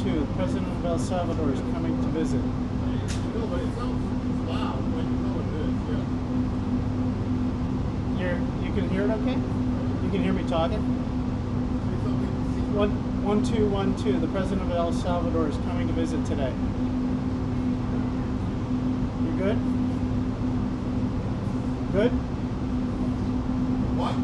1212, the President of El Salvador is coming to visit. No, but it sounds loud when you know it is, yeah. You can hear it okay? You can hear me talking? 1212, the President of El Salvador is coming to visit today. You good? Good? What?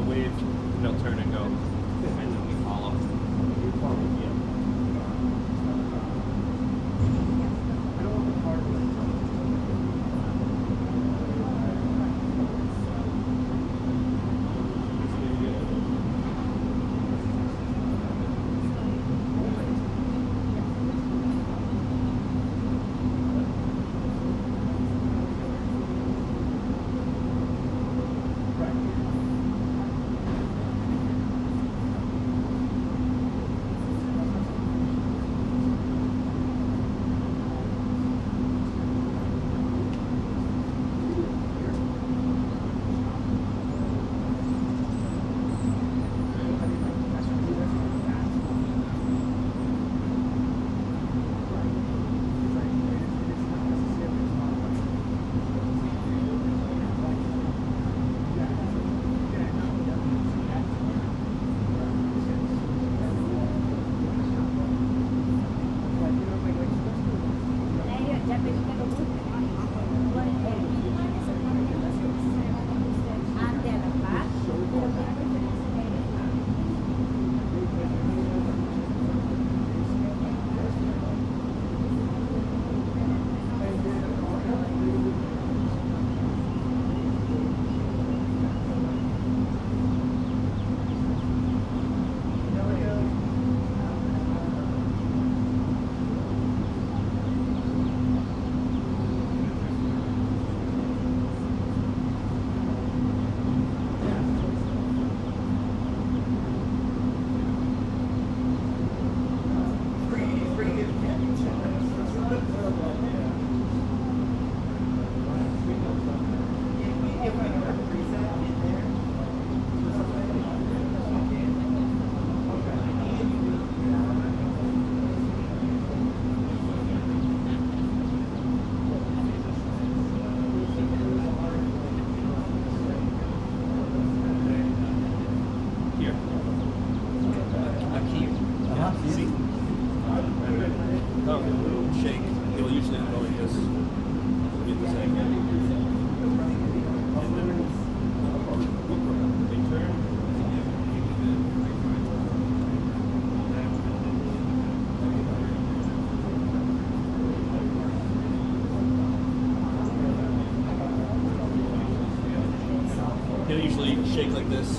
wave, and they'll turn and go, and then we follow. Yeah. Shake. It'll usually go like this. Get the same. And then they turn. He'll usually shake like this.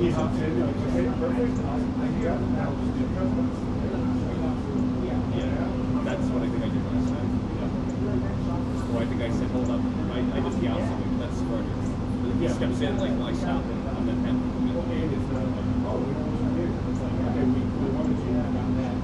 He hopped in and was like, hey, perfect. Yeah, now just do the Yeah, that's what I think I did last time. Or I think I said, hold up. I did the opposite. That's smarter. He steps in, like, why stop it? And then have okay, we wanted you to have that.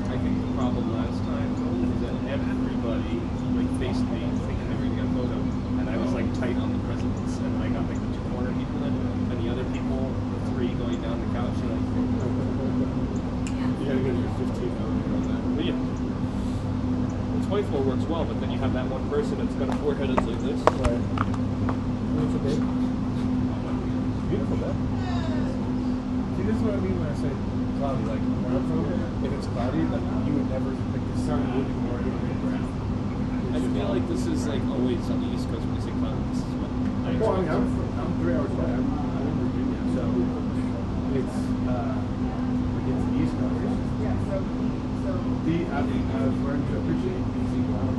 I think the problem last time was that everybody like faced me thinking they were gonna get a photo, and I was like tight on the presidents, and I got like the 2 corner people in, and the other people, the 3 going down the couch, and like You gotta get your 15 on that. but yeah. The 24 works well, but then you have that one person that's got a forehead that's like this. Right. What's a bit? Beautiful, man. See, this is what I mean when I say cloudy. Like, where I'm from, if it's cloudy, like, you would never, like, the sun would ignore it on the ground. I feel like this is like always on the East Coast when you say cloud. This is what I Well, I expect. mean, I'm 3 hours away. I'm in Virginia, so it's, we get to the East Coast. I've learned to appreciate DC cloud.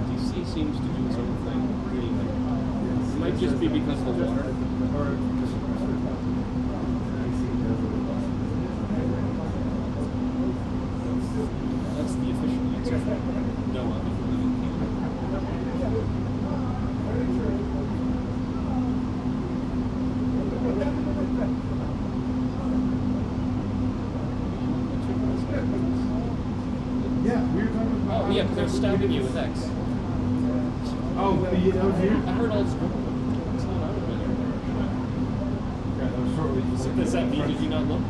DC seems to do its own thing. Anyway. It might just be because of the water. Or just That's the official answer. No, I'm not really yeah, we were talking about. Oh, yeah, because they're stabbing you with X. Oh, that was you? I heard all this. Yeah, that was shortly. Does that mean did you not look?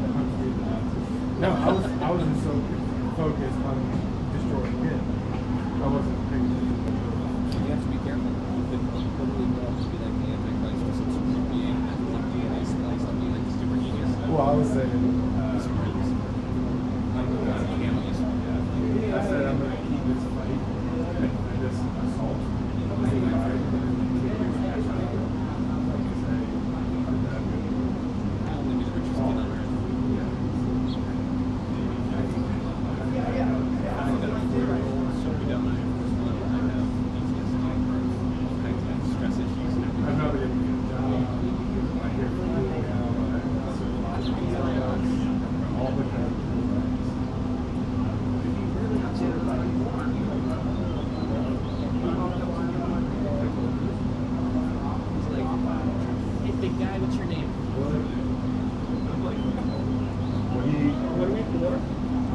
No, I wasn't so focused on destroying him. I wasn't paying attention. You have to be careful. You could totally grow up to be like the Antichrist or some super being that like DNA splice on me like super genius. Well, I was saying, I said I'm going to keep this fight and this assault. I'm not going to get a job. I hear from you now. All the time. Hey, big guy, what's your name?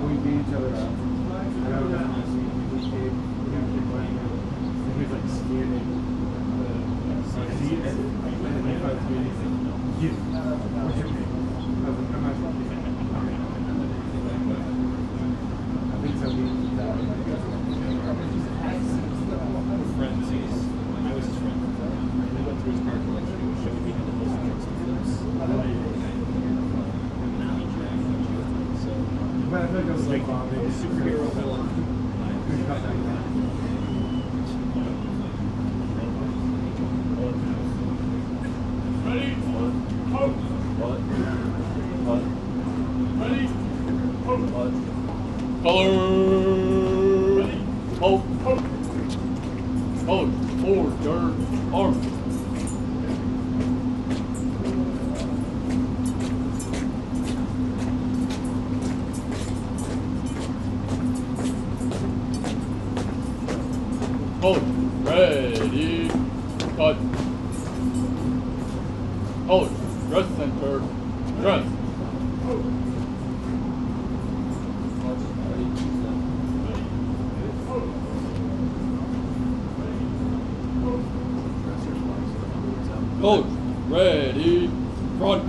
We beat each other up. And I was just he was like scanning the seats, and then he finds me and he's like, you, what's your name? I was like, I'm not sure. I think so. Friends. I was his friend. We went through his car collection. He was showing me how to listen to flips. So, But I feel like I was like bombing. superhero villain. Ready? Hope. What? Ready? Hope. Color. Ready? Hope. Hope. Hold. Forward. Turn. Arm. Hold. Ready. Cut. Hold. Dress center. Dress. Hold. Ready. Front.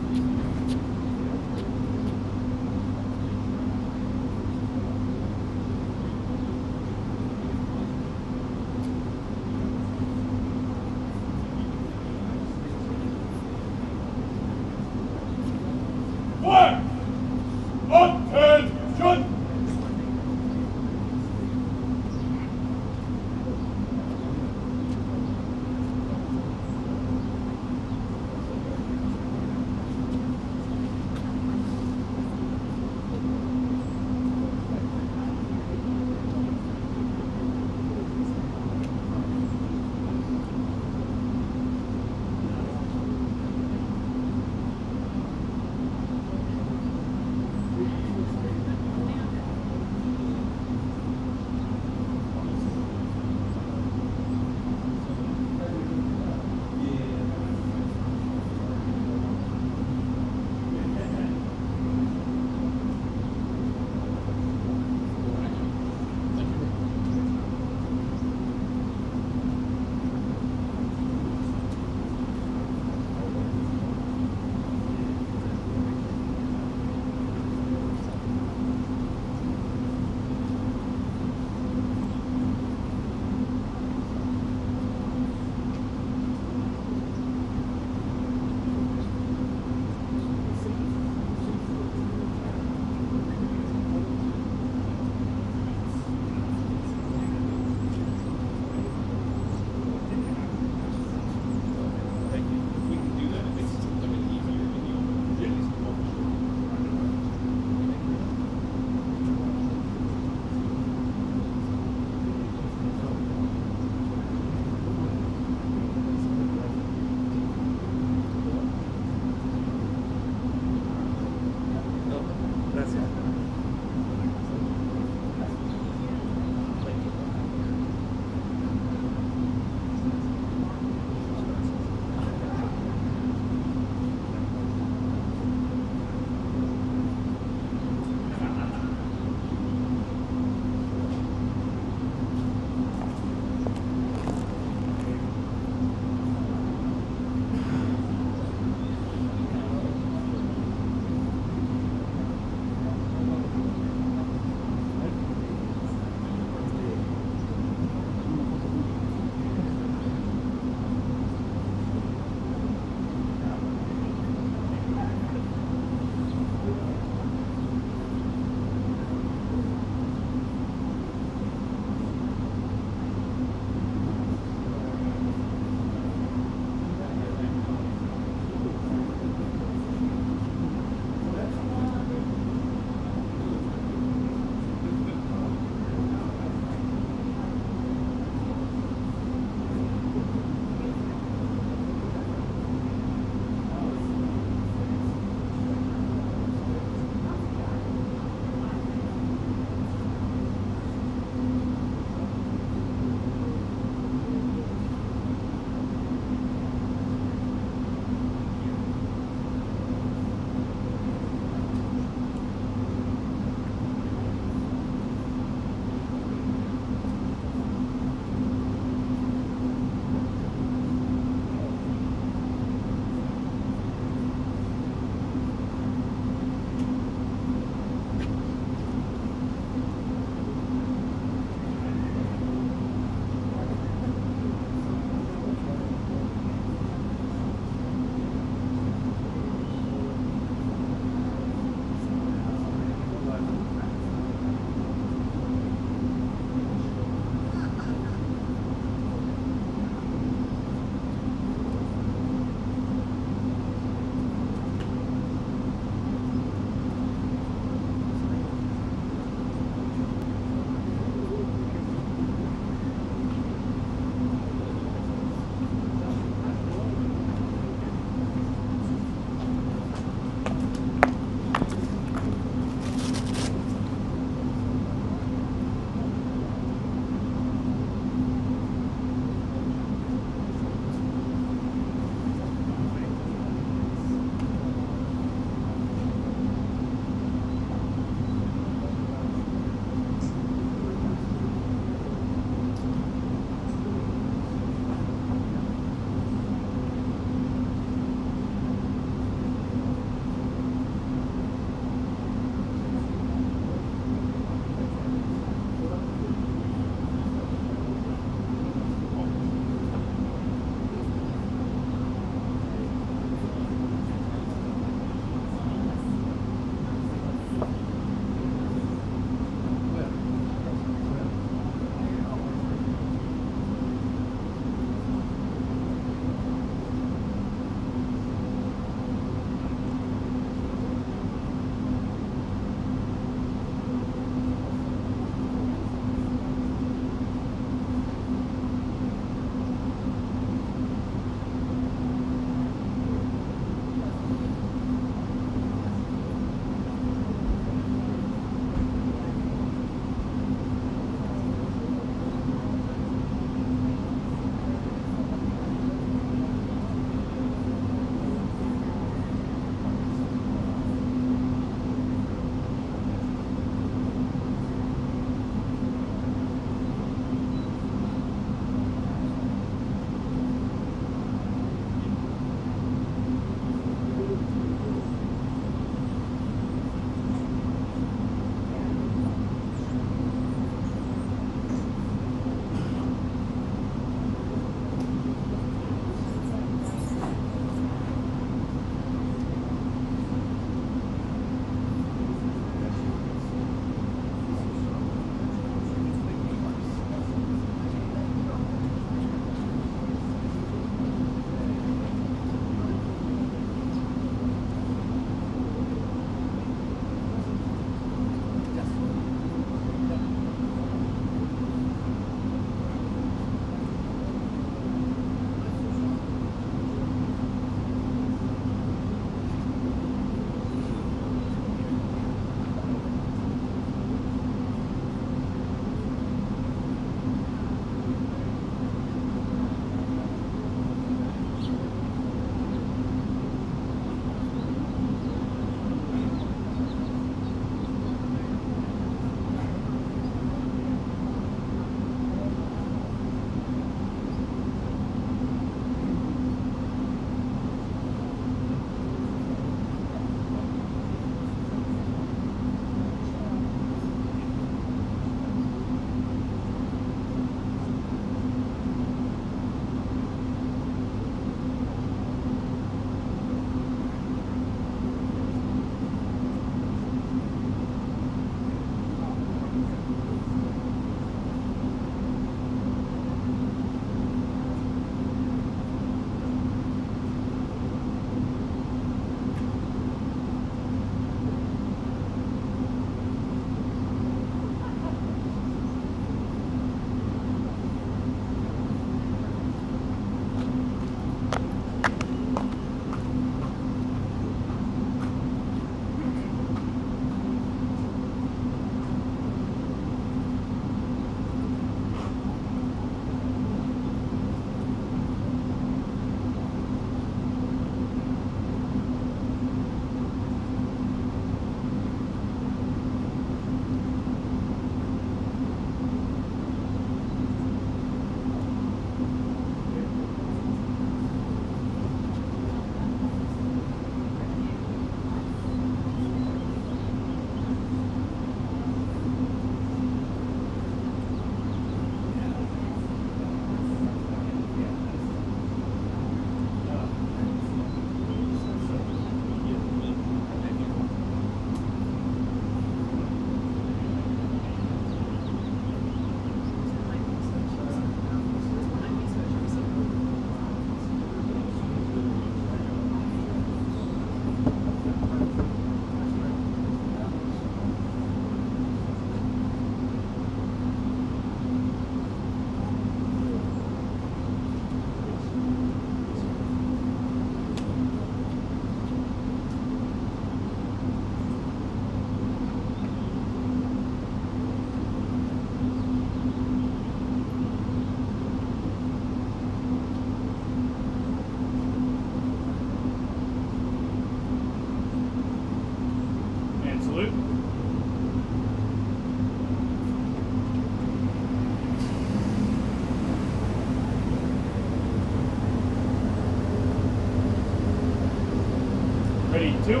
Ready, two.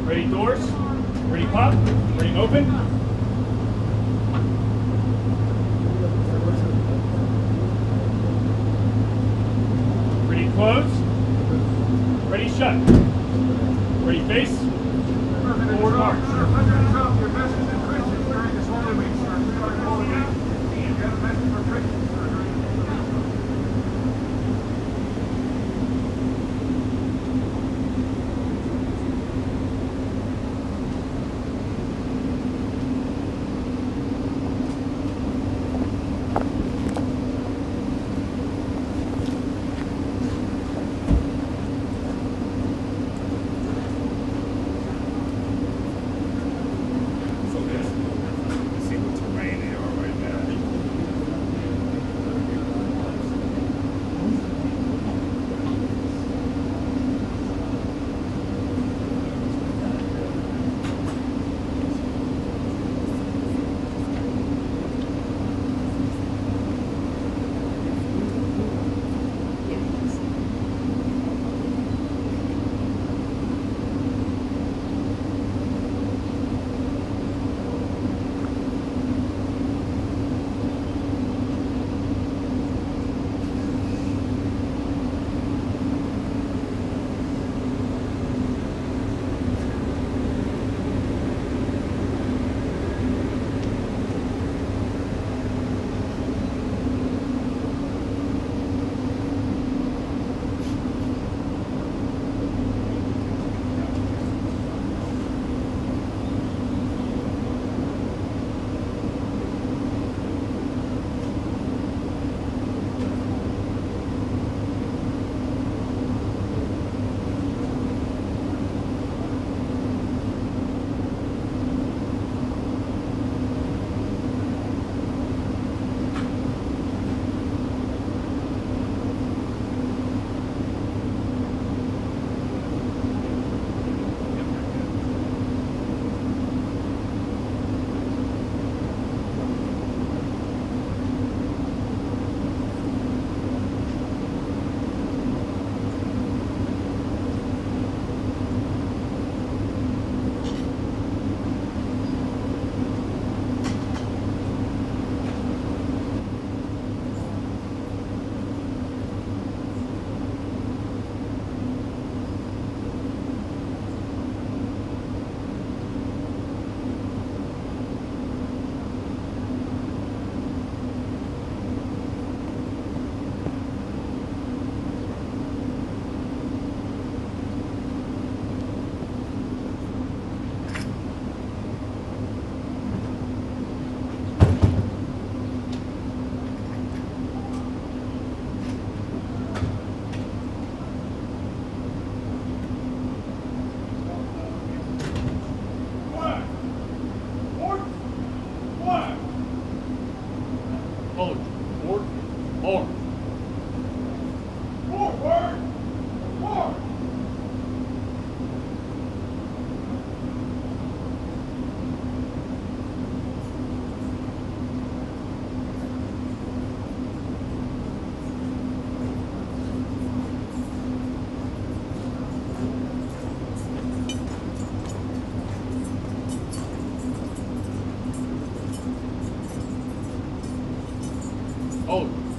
Ready, doors. Ready, pop. Ready, open. Ready, close. Ready, shut. Ready, face. Forward march. Your message to Christians during this Holy Week, sir. We are Holy Week. You have a message for Christians, sir.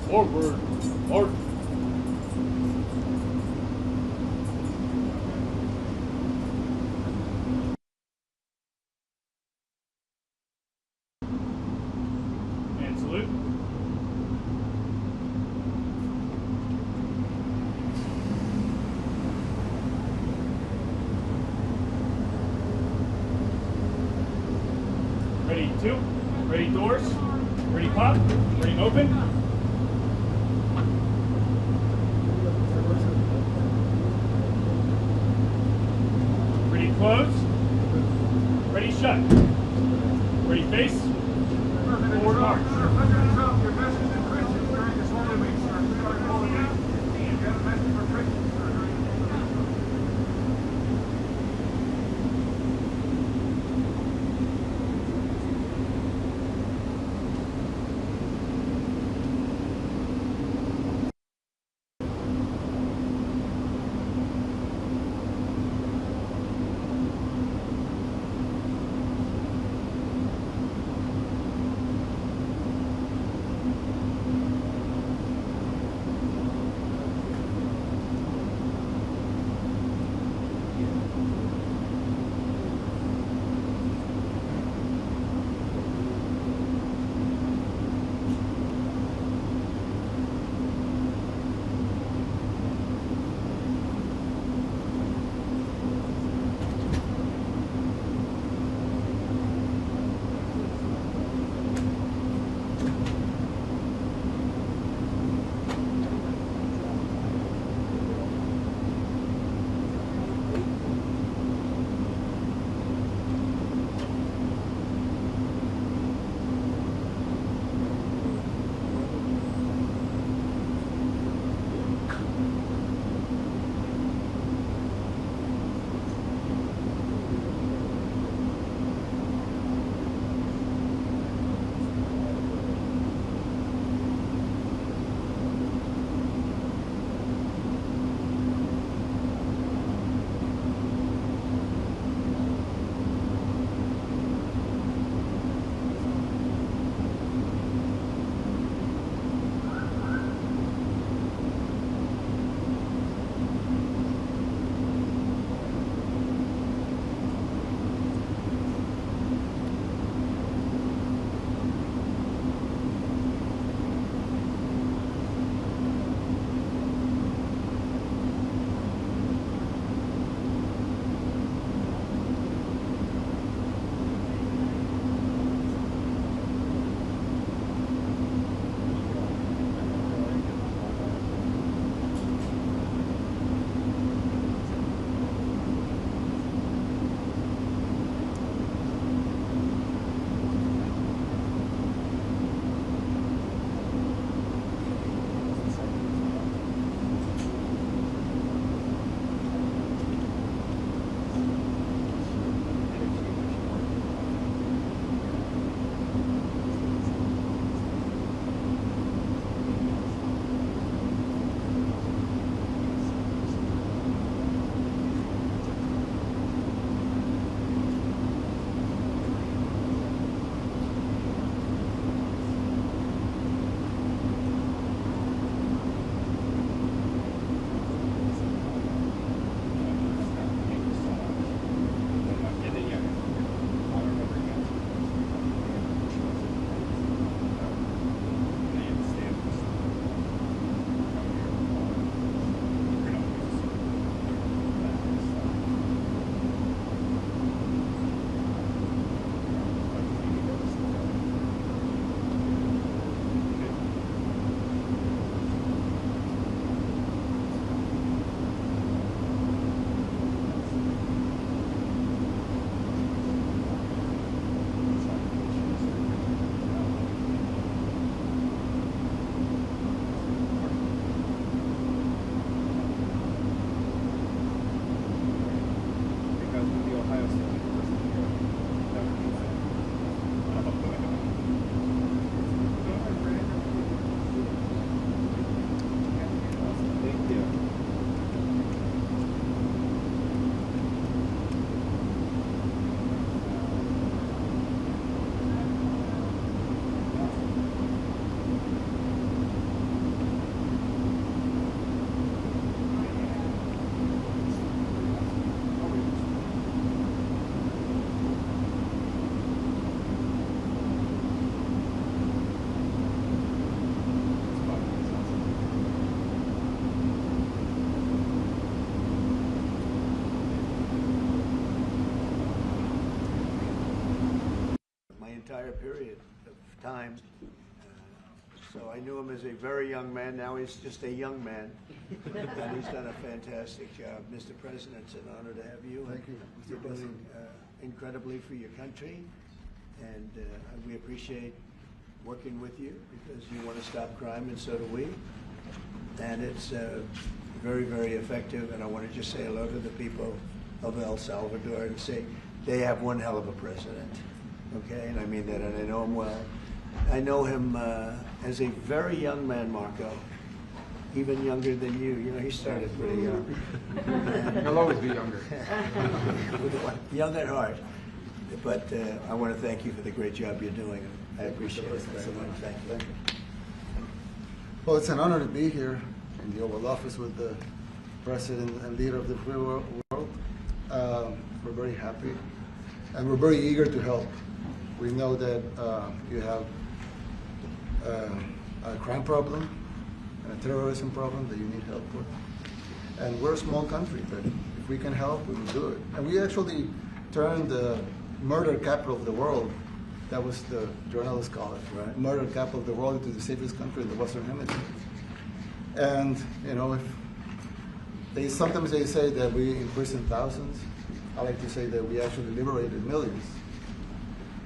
Forward. March. And salute. Ready, two. Ready, doors. Ready, pop. Ready, open. Ready, close. Ready, shut. Ready, face. Forward march. Your message to Christians during this Holy Week, sir. We are Holy Week. You have a message for Christians, sir. period of time. So I knew him as a very young man. Now he's just a young man, and he's done a fantastic job. Mr. President, it's an honor to have you. Thank you, Mr. You're President. doing incredibly for your country, and we appreciate working with you because you want to stop crime, and so do we. And it's very, very effective. And I want to just say hello to the people of El Salvador and say they have one hell of a president. Okay, and I mean that, and I know him well. I know him as a very young man, Marco, even younger than you. You know, he started pretty young. He'll always be younger. Young at heart. But I want to thank you for the great job you're doing. I appreciate it very much. Thank you. Well, it's an honor to be here in the Oval Office with the President and leader of the free world. We're very happy, and we're very eager to help. We know that you have a crime problem and a terrorism problem that you need help with. And we're a small country, but if we can help, we will do it. And we actually turned the murder capital of the world, that was the journalists call it, right? Murder capital of the world, into the safest country in the Western Hemisphere. And, you know, if sometimes they say that we imprison thousands. I like to say that we actually liberated millions.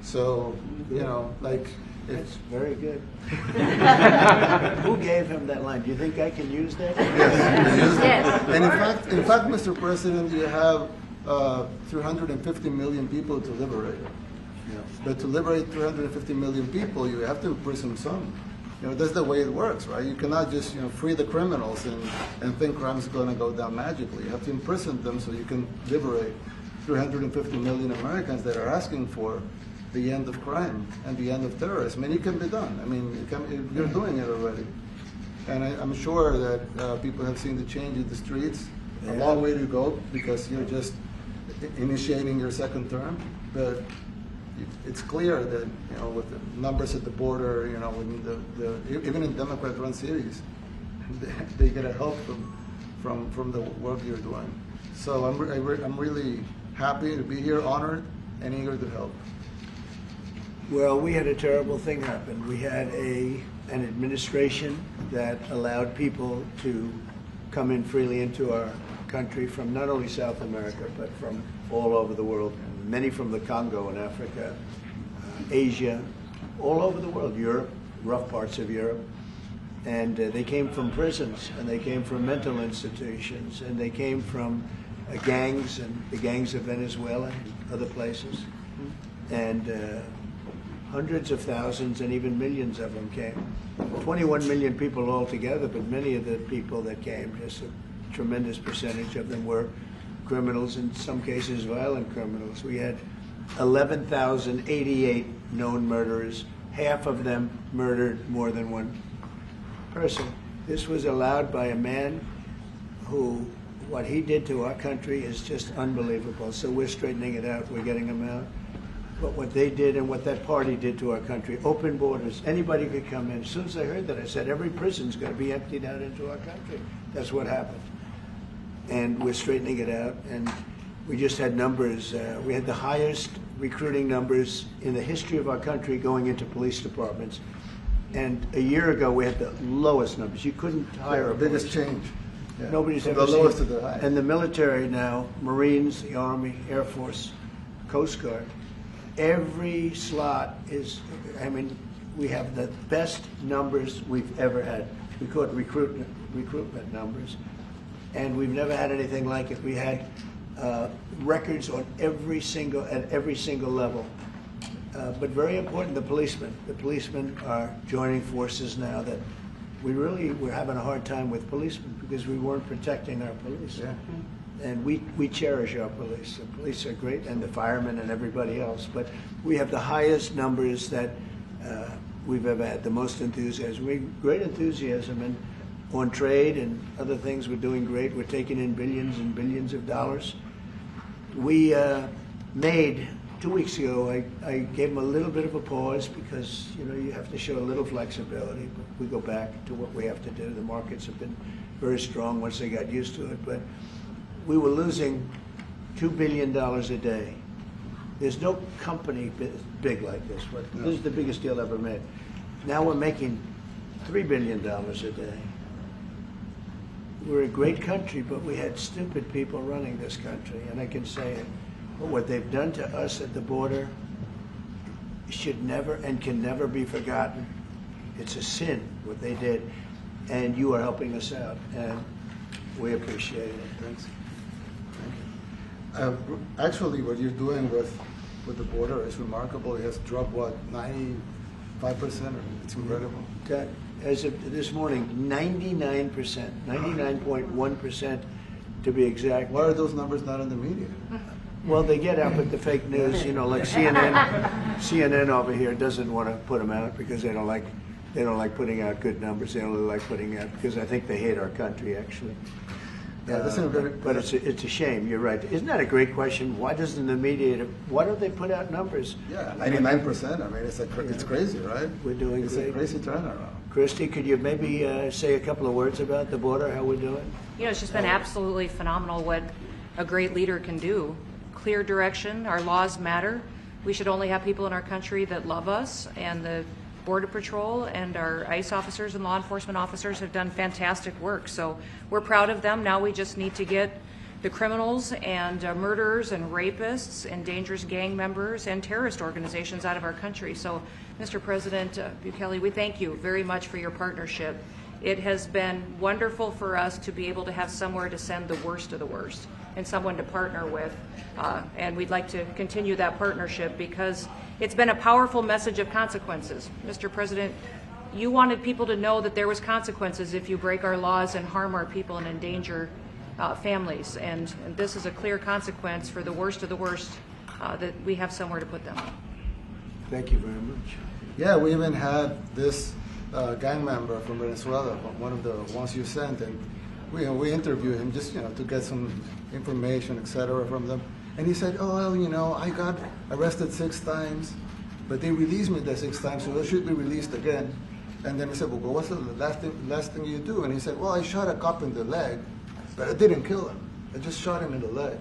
So, you know, like, That's very good. Who gave him that line? Do you think I can use that? Yes. And in fact, Mr. President, you have 350 million people to liberate. Yes. But to liberate 350 million people, you have to imprison some. You know, that's the way it works, right? You cannot just, you know, free the criminals and think crime is going to go down magically. You have to imprison them so you can liberate 350 million Americans that are asking for the end of crime and the end of terrorism. And it can be done. I mean, you're doing it already. And I'm sure that people have seen the change in the streets. A long way to go because you're just initiating your second term. But it's clear that, you know, with the numbers at the border, you know, when even in Democrat-run cities, they get a help from the work you're doing. So I'm really happy to be here, honored, and eager to help. Well, we had a terrible thing happen. We had an administration that allowed people to come in freely into our country from not only South America, but from all over the world, many from the Congo in Africa, Asia, all over the world, Europe, rough parts of Europe. And they came from prisons, and they came from mental institutions, and they came from gangs, and the gangs of Venezuela and other places. And hundreds of thousands and even millions of them came. 21 million people altogether, but many of the people that came, just a tremendous percentage of them were criminals, in some cases violent criminals. We had 11,088 known murderers. Half of them murdered more than one person. This was allowed by a man who, what he did to our country is just unbelievable. So we're straightening it out. We're getting them out. But what they did and what that party did to our country, open borders, anybody could come in. As soon as I heard that, I said, every prison's going to be emptied out into our country. That's what happened. And we're straightening it out. And we just had numbers. We had the highest recruiting numbers in the history of our country going into police departments. And a year ago, we had the lowest numbers. You couldn't hire a biggest police. change. Yeah. Nobody's From ever the lowest seen. to the highest. And the military now, Marines, the Army, Air Force, Coast Guard, every slot is, I mean, we have the best numbers we've ever had. We call it recruitment numbers. And we've never had anything like it. We had records on at every single level. But very important, the policemen. The policemen are joining forces now that we're having a hard time with policemen because we weren't protecting our police. Yeah. And we cherish our police. The police are great, and the firemen and everybody else. But we have the highest numbers that we've ever had, the most enthusiasm. Great enthusiasm. And on trade and other things, we're doing great. We're taking in billions and billions of dollars. We made, 2 weeks ago, I gave them a little bit of a pause because, you know, you have to show a little flexibility. But we go back to what we have to do. The markets have been very strong once they got used to it. But we were losing $2 billion a day There's no company big like this. This is the biggest deal ever made. Now we're making $3 billion a day. We're a great country, but we had stupid people running this country, and I can say it. But what they've done to us at the border should never and can never be forgotten. It's a sin, what they did, and you are helping us out, and we appreciate it. Thanks. Actually, what you're doing with the border is remarkable. It has dropped, what, 95%? It's incredible. As of this morning, 99%, 99.1% to be exact. Why are those numbers not in the media? Well, they get out with the fake news, you know, like CNN over here doesn't want to put them out because they don't like putting out good numbers. They only like putting out because I think they hate our country, actually. Yeah, that's but it's a shame. You're right. Isn't that a great question? Why doesn't the media? Why don't they put out numbers? Yeah, 99%. I mean, it's crazy, right? We're doing it's great. A crazy turnaround. Christy, could you maybe say a couple of words about the border? How we're doing? You know, it's just been absolutely phenomenal what a great leader can do. Clear direction. Our laws matter. We should only have people in our country that love us, and the Border Patrol and our ICE officers and law enforcement officers have done fantastic work. So we're proud of them. Now we just need to get the criminals and murderers and rapists and dangerous gang members and terrorist organizations out of our country. So, Mr. President Bukele, we thank you very much for your partnership. It has been wonderful for us to be able to have somewhere to send the worst of the worst and someone to partner with. And we'd like to continue that partnership because it's been a powerful message of consequences. Mr. President, you wanted people to know that there was consequences if you break our laws and harm our people and endanger families. And this is a clear consequence for the worst of the worst, that we have somewhere to put them. Thank you very much. Yeah, we even had this gang member from Venezuela, one of the ones you sent, and we interviewed him just to get some information, etc. from them. And he said, "Oh, well, I got arrested 6 times, but they released me the 6 times, so I should be released again." And then he said, "Well, what's the last thing you do?" And he said, "Well, I shot a cop in the leg, but I didn't kill him. I just shot him in the leg."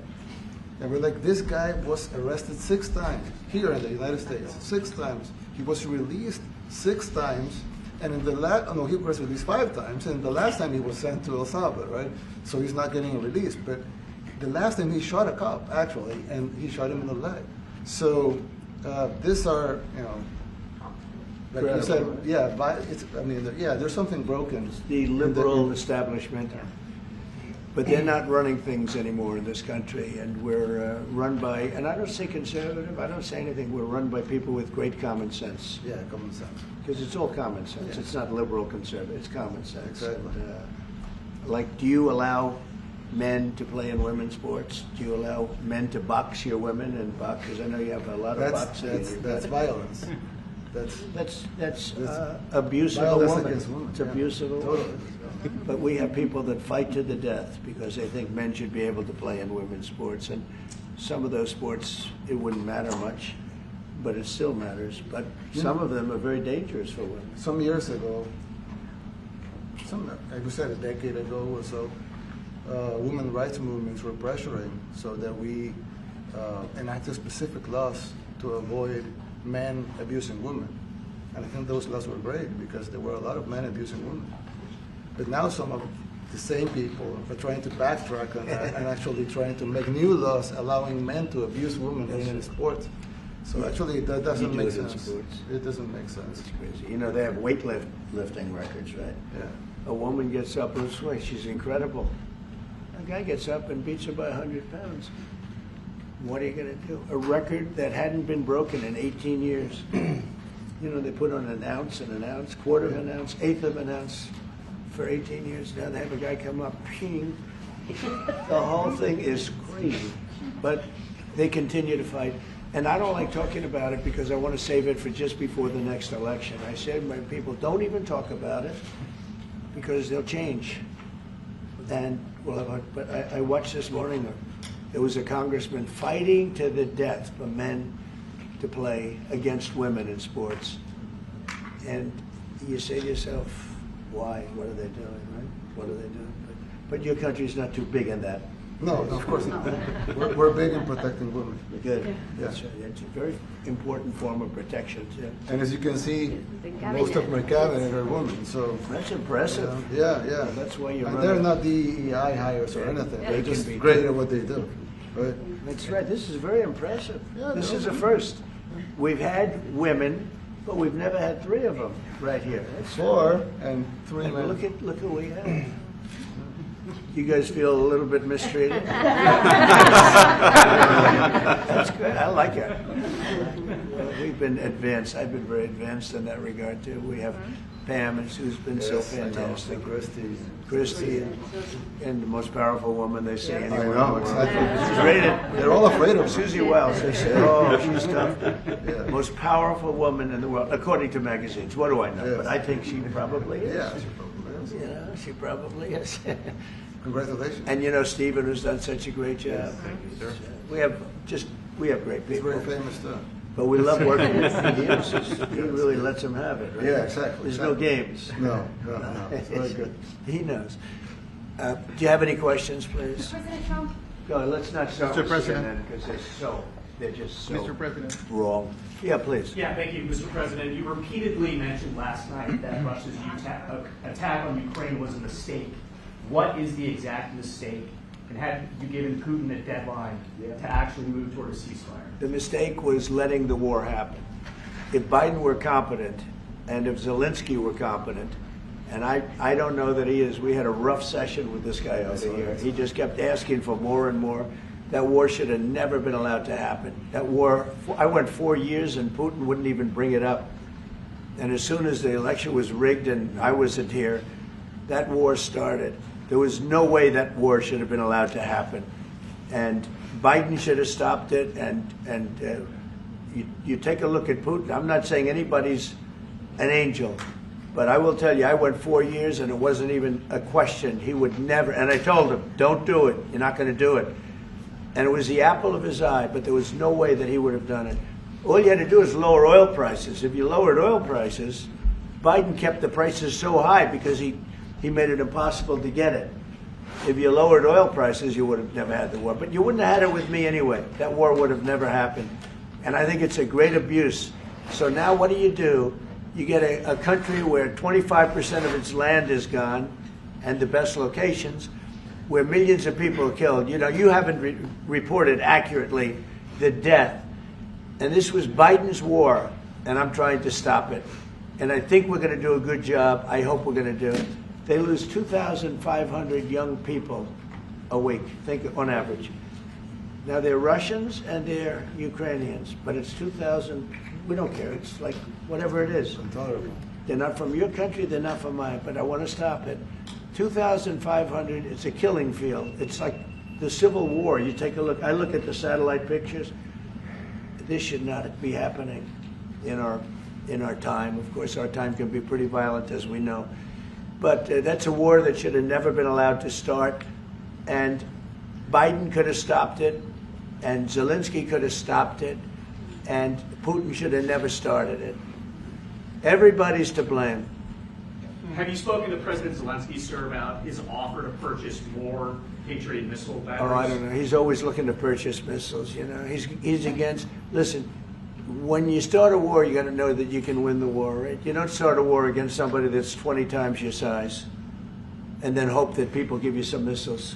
And we're like, this guy was arrested 6 times here in the United States, 6 times. He was released 6 times, and in the he was released 5 times, and the last time he was sent to El Salvador, right? So he's not getting released. But the last time he shot a cop, actually, and he shot him in the leg. So these are, like you said, there's something broken. It's the liberal establishment. But they're not running things anymore in this country, and we're run by, and I don't say conservative, I don't say anything, we're run by people with great common sense. Yeah, common sense. Because it's all common sense. Yeah. It's not liberal conservative, it's common sense. Exactly. And, do you allow men to play in women's sports? Do you allow men to box your women and box? Because I know you have a lot of boxing. That's violence. That's abuse of a violence woman. against women. It's abuse of a Totally. woman. But we have people that fight to the death because they think men should be able to play in women's sports. And some of those sports, it wouldn't matter much, but it still matters. But some of them are very dangerous for women. Some years ago, like we said, a decade ago or so, women rights movements were pressuring so that we enacted specific laws to avoid men abusing women. And I think those laws were great because there were a lot of men abusing women. But now some of the same people are trying to backtrack on that and actually trying to make new laws allowing men to abuse women in sports. So actually that doesn't make sense. It doesn't make sense. It's crazy. They have weightlifting records, right? Yeah. A woman gets up this way, she's incredible. A guy gets up and beats her by 100 pounds. What are you going to do? A record that hadn't been broken in 18 years. They put on an ounce, quarter of an ounce, eighth of an ounce for 18 years. Now they have a guy come up, ping. The whole thing is crazy. But they continue to fight. And I don't like talking about it because I want to save it for just before the next election. I say to my people, don't even talk about it because they'll change. And but I watched this morning, there was a congressman fighting to the death for men to play against women in sports. And you say to yourself, why? What are they doing, right? What are they doing? But your country's not too big in that. No, of course not. We're big in protecting women. Good. Yeah. That's right. It's a very important form of protection, too. And as you can see, most of my cabinet are women, so. That's impressive. Yeah. That's why you And run they're it. not DEI hires or anything. They're They can just be great too. at what they do, right? That's right. This is very impressive. Yeah, This no. is a first. We've had women, but we've never had 3 of them right here. That's 4 and 3 And men. look at what we have. You guys feel a little bit mistreated? That's good. I like it. We've been advanced. I've been very advanced in that regard too. We have Pam, who's been so Yes, I know. fantastic. Christy. and the most powerful woman they see I anywhere. in the know, world. exactly. She's rated. They're all afraid of her. Susie Wells. They say, oh, she's tough. Yeah. Most powerful woman in the world, according to magazines. What do I know? Yes. But I think she probably is. Yeah, she probably is. You know, she probably is. Congratulations. And you know, Stephen, who's done such a great job. We have great He's people. very famous too. But we love working with him. He really lets them have it. Right? Yeah, exactly. There's no games. No. It's very good. He knows. Do you have any questions, please? President Trump. Go on, let's not start Mr. with President. CNN because they're just so Mr. President. wrong. Yeah, please. Yeah, thank you, Mr. President. You repeatedly mentioned last night that Russia's attack on Ukraine was a mistake. What is the exact mistake? And had you given Putin a deadline to actually move toward a ceasefire? The mistake was letting the war happen. If Biden were competent, and if Zelensky were competent, and I don't know that he is. We had a rough session with this guy over here. He just kept asking for more and more. That war should have never been allowed to happen. That war, I went 4 years and Putin wouldn't even bring it up. And as soon as the election was rigged and I wasn't here, that war started. There was no way that war should have been allowed to happen. And Biden should have stopped it. And you take a look at Putin. I'm not saying anybody's an angel. But I will tell you, I went 4 years and it wasn't even a question. He would never, and I told him, don't do it. You're not going to do it. And it was the apple of his eye, but there was no way that he would have done it. All you had to do is lower oil prices. If you lowered oil prices, Biden kept the prices so high because he made it impossible to get it. If you lowered oil prices, you would have never had the war. But you wouldn't have had it with me anyway. That war would have never happened. And I think it's a great abuse. So now what do? You get a country where 25% of its land is gone, and the best locations, where millions of people are killed. You know, you haven't reported accurately the death. And this was Biden's war, and I'm trying to stop it. And I think we're going to do a good job. I hope we're going to do it. They lose 2,500 young people a week, think on average. Now, they're Russians and they're Ukrainians, but it's 2,000. We don't care. It's like whatever it is. Intolerable. They're not from your country, they're not from mine, but I want to stop it. 2,500, it's a killing field. It's like the Civil War. You take a look, I look at the satellite pictures. This should not be happening in our time. Of course, our time can be pretty violent, as we know. But that's a war that should have never been allowed to start. And Biden could have stopped it, and Zelensky could have stopped it, and Putin should have never started it. Everybody's to blame. Have you spoken to President Zelensky, sir, about his offer to purchase more Patriot missile batteries? Oh, I don't know. He's always looking to purchase missiles. You know, he's against. Listen, when you start a war, you got to know that you can win the war, right? You don't start a war against somebody that's 20 times your size, and then hope that people give you some missiles.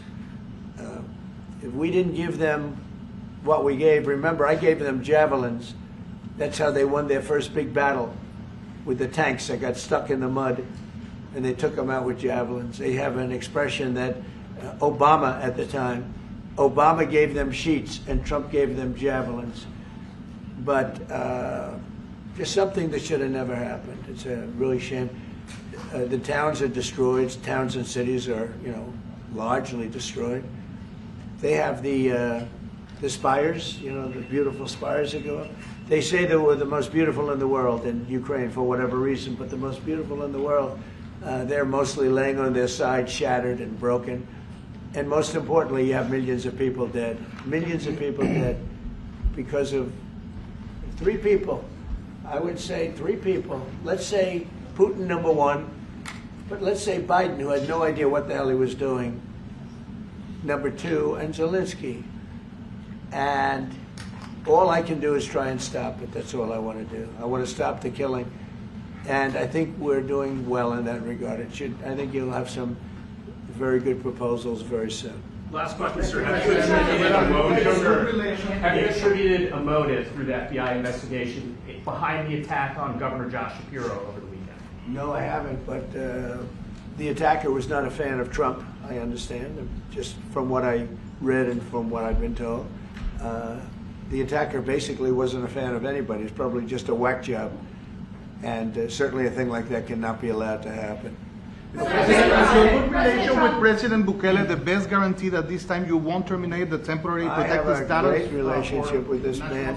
If we didn't give them what we gave, remember, I gave them javelins. That's how they won their first big battle with the tanks that got stuck in the mud, and they took them out with javelins. They have an expression that Obama at the time, Obama gave them sheets and Trump gave them javelins. But just something that should have never happened. It's a really shame. The towns are destroyed. Towns and cities are, largely destroyed. They have the spires, the beautiful spires that go up. They say they were the most beautiful in the world in Ukraine for whatever reason, but the most beautiful in the world, they're mostly laying on their side, shattered and broken. And most importantly, you have millions of people dead. Millions of people dead because of 3 people. I would say 3 people. Let's say Putin, number 1, but let's say Biden, who had no idea what the hell he was doing. number 2, and Zelensky. And all I can do is try and stop it. That's all I want to do. I want to stop the killing. And I think we're doing well in that regard. I think you'll have some very good proposals very soon. Last question, sir. Have you attributed a motive, sir? Have you attributed a motive through the FBI investigation behind the attack on Governor Josh Shapiro over the weekend? No, I haven't, but the attacker was not a fan of Trump, I understand, just from what I read and from what I've been told. The attacker basically wasn't a fan of anybody. It's probably just a whack job. And certainly a thing like that cannot be allowed to happen. Is your good relation with President Bukele the best guarantee that this time you won't terminate the temporary protected status? I have a great relationship with this man.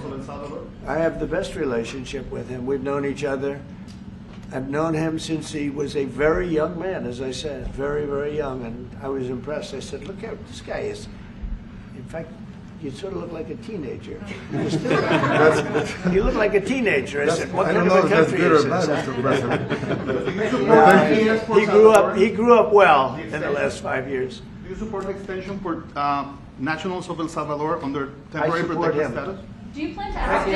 I have the best relationship with him. We've known each other. I've known him since he was a very young man, as I said, very, very young. And I was impressed. I said, look, this guy is, in fact, you sort of look like a teenager. You look like a teenager. I said, what kind of a country is this? He grew up well in the last 5 years. Do you support an extension for nationals of El Salvador under temporary protected status? Do you plan to ask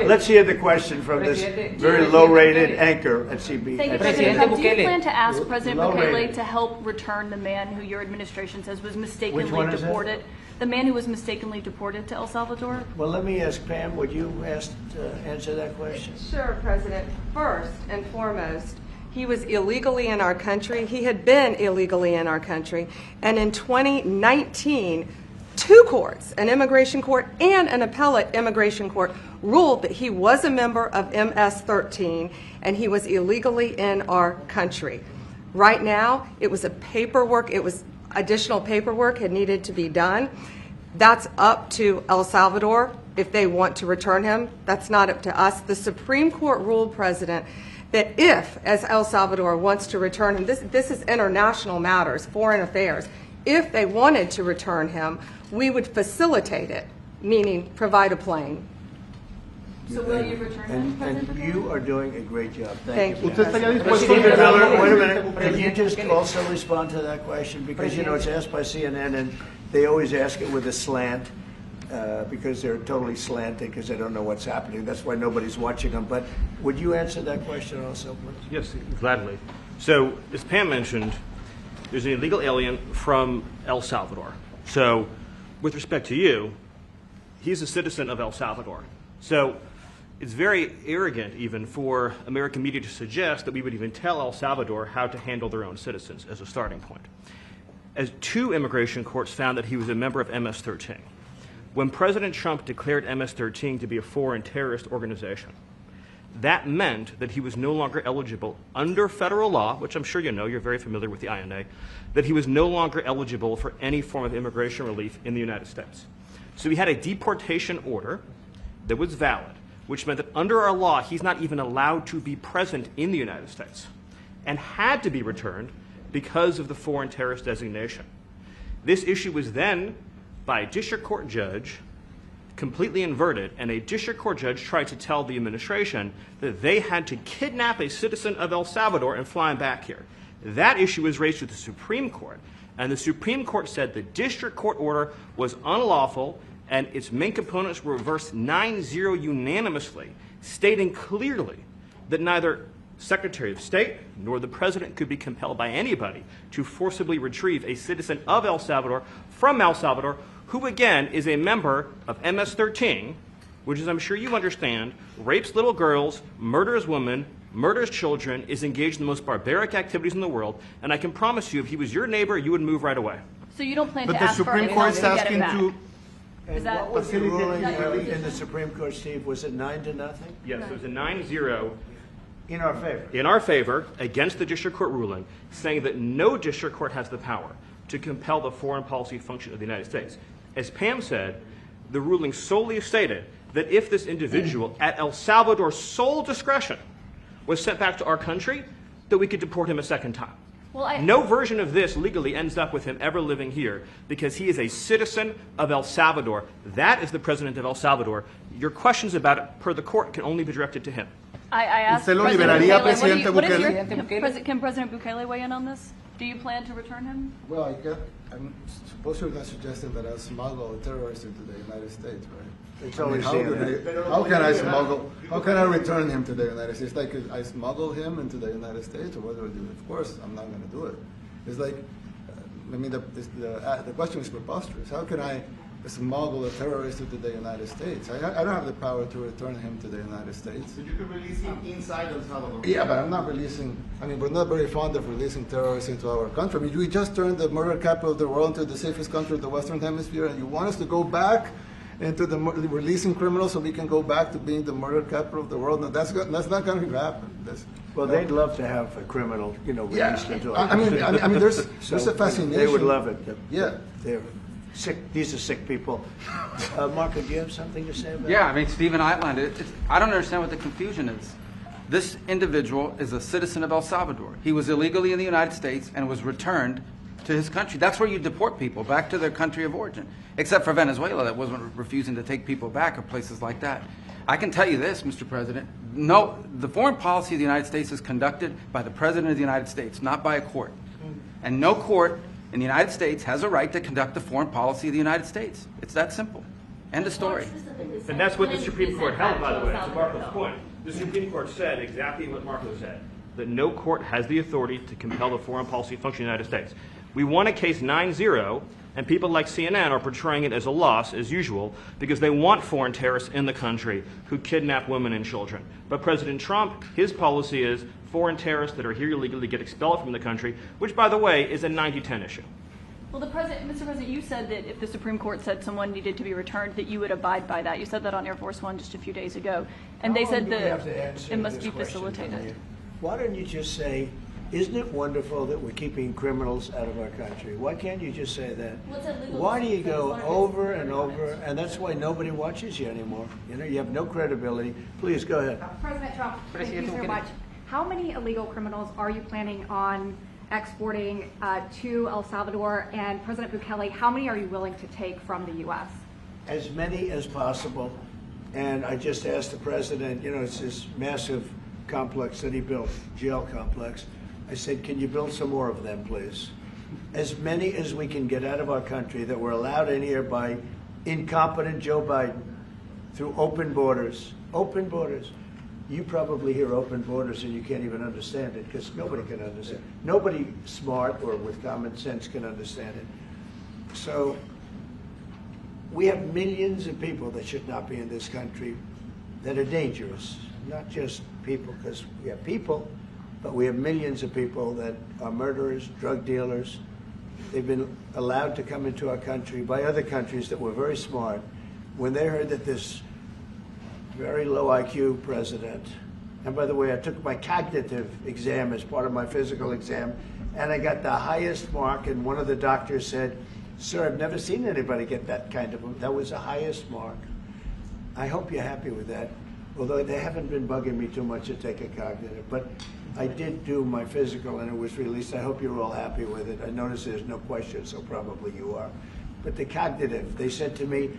Let's hear the question from this very low-rated anchor at CB. Thank you, President. Do you plan to ask President Bukele to help return the man who your administration says was mistakenly deported? The man who was mistakenly deported to El Salvador? Well, let me ask Pam, would you answer that question? Sure, President. First and foremost, he was illegally in our country. He had been illegally in our country. And in 2019, 2 courts, an immigration court and an appellate immigration court, ruled that he was a member of MS-13 and he was illegally in our country. Right now, it was additional paperwork had needed to be done. That's up to El Salvador if they want to return him. That's not up to us. The Supreme Court ruled, President, that if, as El Salvador wants to return him, this is international matters, foreign affairs, if they wanted to return him, we would facilitate it, meaning provide a plane. So will you return him, President And Bukele? you are doing a great job. Thank you. Stephen Miller, wait a minute. Can you just also respond to that question? Because, you know, it's asked by CNN, and they always ask it with a slant, because they're totally slanted because they don't know what's happening. That's why nobody's watching them. But would you answer that question also, please? Yes, gladly. So, as Pam mentioned, there's an illegal alien from El Salvador. So, with respect to you, he's a citizen of El Salvador. So, it's very arrogant even for American media to suggest that we would even tell El Salvador how to handle their own citizens as a starting point. As 2 immigration courts found that he was a member of MS-13. When President Trump declared MS-13 to be a foreign terrorist organization, that meant that he was no longer eligible under federal law, which I'm sure you know, you're very familiar with the INA, that he was no longer eligible for any form of immigration relief in the United States. So he had a deportation order that was valid, which meant that under our law, he's not even allowed to be present in the United States and had to be returned because of the foreign terrorist designation. This issue was then, by a district court judge, completely inverted, and a district court judge tried to tell the administration that they had to kidnap a citizen of El Salvador and fly him back here. That issue was raised to the Supreme Court, and the Supreme Court said the district court order was unlawful, and its main components were reversed 9-0 unanimously, stating clearly that neither Secretary of State nor the President could be compelled by anybody to forcibly retrieve a citizen of El Salvador from El Salvador, who again is a member of MS-13, which, as I'm sure you understand, rapes little girls, murders women, murders children, is engaged in the most barbaric activities in the world, and I can promise you, if he was your neighbor, you would move right away. So you don't plan to But ask the for Supreme anything Court's to get asking him back? to... And what was the ruling in the Supreme Court, Steve? Was it 9-0? Yes, it was a 9-0 in our favor. In our favor, against the district court ruling, saying that no district court has the power to compel the foreign policy function of the United States. As Pam said, the ruling solely stated that if this individual, at El Salvador's sole discretion, was sent back to our country, that we could deport him a second time. Well, no version of this legally ends up with him ever living here because he is a citizen of El Salvador. That is the president of El Salvador. Your questions about it, per the court, can only be directed to him. I asked ¿Usted lo President liberaría, Bukele, Presidente what is Bukele? can President Bukele weigh in on this? Do you plan to return him? Well, I'm supposed you're not suggesting that I smuggle a terrorist into the United States, right? It's always CNN. How can I smuggle? How can I return him to the United States? Like, I smuggle him into the United States, or what do I do? Of course, I'm not going to do it. It's like, I mean, the question is preposterous. How can I smuggle a terrorist into the United States? I don't have the power to return him to the United States. So you can release him inside El Salvador. Yeah, but I'm not releasing. I mean, we're not very fond of releasing terrorists into our country. I mean, we just turned the murder capital of the world into the safest country of the Western Hemisphere, and you want us to go back into the releasing criminals so we can go back to being the murder capital of the world? No, that's not going to happen. Well, they'd love to have a criminal, released into our I mean, there's a fascination. They would love it. Yeah. They're sick. These are sick people. Marco, do you have something to say about that? Yeah, I mean, Stephen outlined it. I don't understand what the confusion is. This individual is a citizen of El Salvador. He was illegally in the United States and was returned to his country. That's where you deport people, back to their country of origin, except for Venezuela that wasn't refusing to take people back, or places like that. I can tell you this, Mr. President. No, the foreign policy of the United States is conducted by the President of the United States, not by a court. And no court in the United States has a right to conduct the foreign policy of the United States. It's that simple. End of story. And that's what the Supreme Court held, by the way, to Marco's point. The Supreme Court said exactly what Marco said, that no court has the authority to compel the foreign policy function of the United States. We won a case 9-0, and people like CNN are portraying it as a loss, as usual, because they want foreign terrorists in the country who kidnap women and children. But President Trump, his policy is foreign terrorists that are here illegally get expelled from the country, which, by the way, is a 90-10 issue. Well, Mr. President, you said that if the Supreme Court said someone needed to be returned, that you would abide by that. You said that on Air Force One just a few days ago. And they said that it must be facilitated. Why don't you just say, isn't it wonderful that we're keeping criminals out of our country? Why can't you just say that? Why do you go over and over? And that's why nobody watches you anymore. You have no credibility. Please, go ahead. President Trump, thank you so much. How many illegal criminals are you planning on exporting to El Salvador? And President Bukele, how many are you willing to take from the U.S.? As many as possible. And I just asked the president, it's this massive complex that he built, jail complex. I said, can you build some more of them, please? As many as we can get out of our country that were allowed in here by incompetent Joe Biden through open borders. Open borders. You probably hear open borders and you can't even understand it because nobody can understand. Nobody smart or with common sense can understand it. So we have millions of people that should not be in this country that are dangerous. Not just people, because we have people, but we have millions of people that are murderers, drug dealers. They've been allowed to come into our country by other countries that were very smart. When they heard that this very low IQ president, and by the way, I took my cognitive exam as part of my physical exam, and I got the highest mark, and one of the doctors said, sir, I've never seen anybody get that kind of, that was the highest mark. I hope you're happy with that, although they haven't been bugging me too much to take a cognitive, but I did do my physical and it was released. I hope you're all happy with it. I noticed there's no question, so probably you are. But the cognitive, they said to me,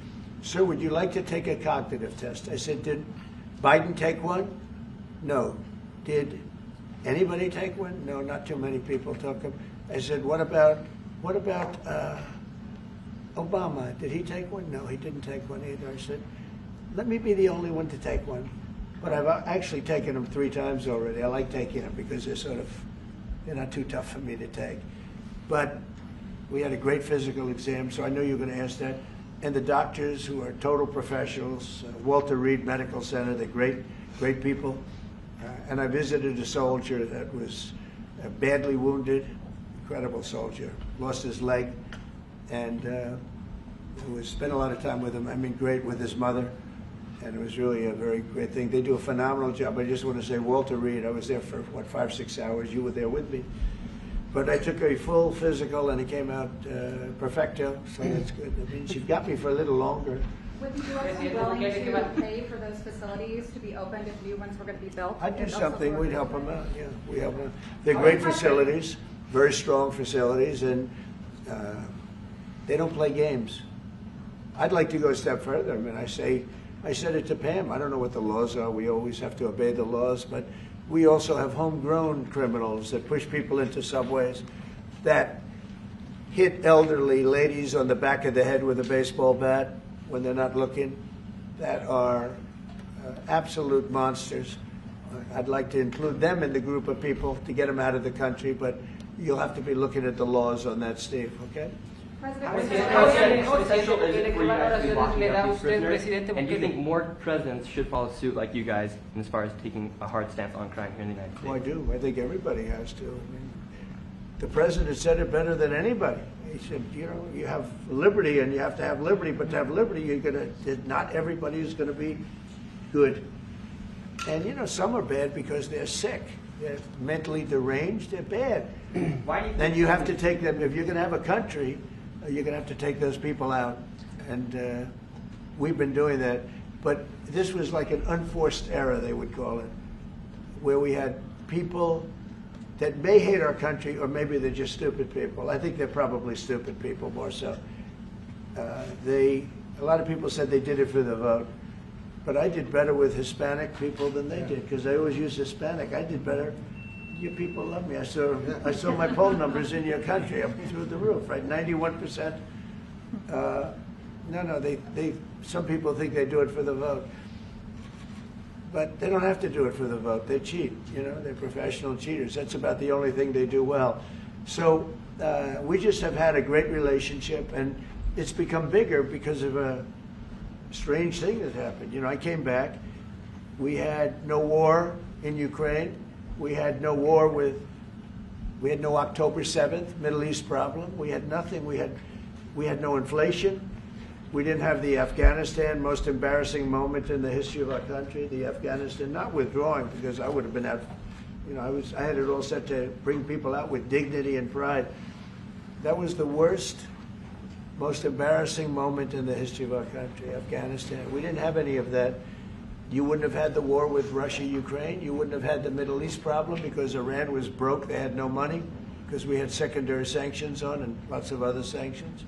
sir, would you like to take a cognitive test? I said, did Biden take one? No. Did anybody take one? No, not too many people took them. I said, what about Obama? Did he take one? No, he didn't take one either. I said, let me be the only one to take one. But I've actually taken them 3 times already. I like taking them because they're not too tough for me to take. But we had a great physical exam, so I knew you were going to ask that. And the doctors who are total professionals, Walter Reed Medical Center, they're great people. And I visited a soldier that was badly wounded, incredible soldier, lost his leg, and spent a lot of time with him. I mean, great with his mother. And it was really a very great thing. They do a phenomenal job. I just want to say, Walter Reed, I was there for, 5-6 hours. You were there with me. But I took a full physical, and it came out perfecto, so that's good. That means you've got me for a little longer. Would the U.S. be willing to pay for those facilities to be opened if new ones were going to be built? I'd do something. We'd help them out, yeah. We help them. They're great facilities, very strong facilities, and they don't play games. I'd like to go a step further. I mean, I say, I said it to Pam. I don't know what the laws are. We always have to obey the laws, but we also have homegrown criminals that push people into subways, that hit elderly ladies on the back of the head with a baseball bat when they're not looking, that are absolute monsters. I'd like to include them in the group of people to get them out of the country, but you'll have to be looking at the laws on that, Steve, okay? How essential is it for you guys to be locking up these prisoners? And do you think more presidents should follow suit like you guys as far as taking a hard stance on crime here in the United States? Oh, I do. I think everybody has to. I mean, the president said it better than anybody. He said, you know, you have liberty and you have to have liberty, but to have liberty, not everybody is going to be good. And, you know, some are bad because they're sick. They're mentally deranged. They're bad. Why do you Then you have to take them. If you're going to have a country, you're going to have to take those people out. And we've been doing that. But this was like an unforced error, they would call it, where we had people that may hate our country, or maybe they're just stupid people. I think they're probably stupid people more so. A lot of people said they did it for the vote. But I did better with Hispanic people than they did, because they always use Hispanic. I did better. You people love me. I saw my poll numbers in your country up through the roof, right? 91%. Some people think they do it for the vote. But they don't have to do it for the vote. They cheat, you know, they're professional cheaters. That's about the only thing they do well. So we just have had a great relationship, and it's become bigger because of a strange thing that happened. You know, I came back. We had no war in Ukraine. We had no war we had no October 7th Middle East problem. We had nothing. We had no inflation. We didn't have the Afghanistan most embarrassing moment in the history of our country. The Afghanistan, not withdrawing, because I would have been out. You know, I had it all set to bring people out with dignity and pride. That was the worst, most embarrassing moment in the history of our country, Afghanistan. We didn't have any of that. You wouldn't have had the war with Russia, Ukraine. You wouldn't have had the Middle East problem because Iran was broke. They had no money because we had secondary sanctions on and lots of other sanctions.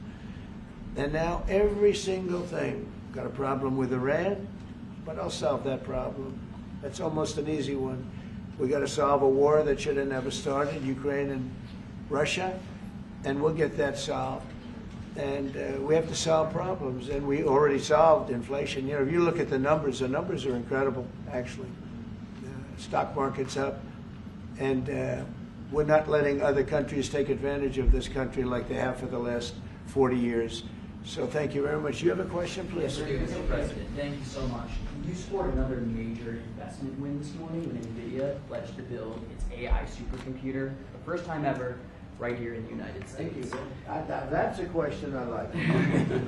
And now every single thing, got a problem with Iran, but I'll solve that problem. That's almost an easy one. We got to solve a war that should have never started, Ukraine and Russia, and we'll get that solved. And we have to solve problems, and we already solved inflation. You know, if you look at the numbers are incredible, actually. Stock market's up, and we're not letting other countries take advantage of this country like they have for the last 40 years. So thank you very much. You have a question, please? Yes, Mr. President, thank you so much. You scored another major investment win this morning when NVIDIA pledged to build its AI supercomputer, the first time ever, right here in the United States. Thank you. That's a question I like.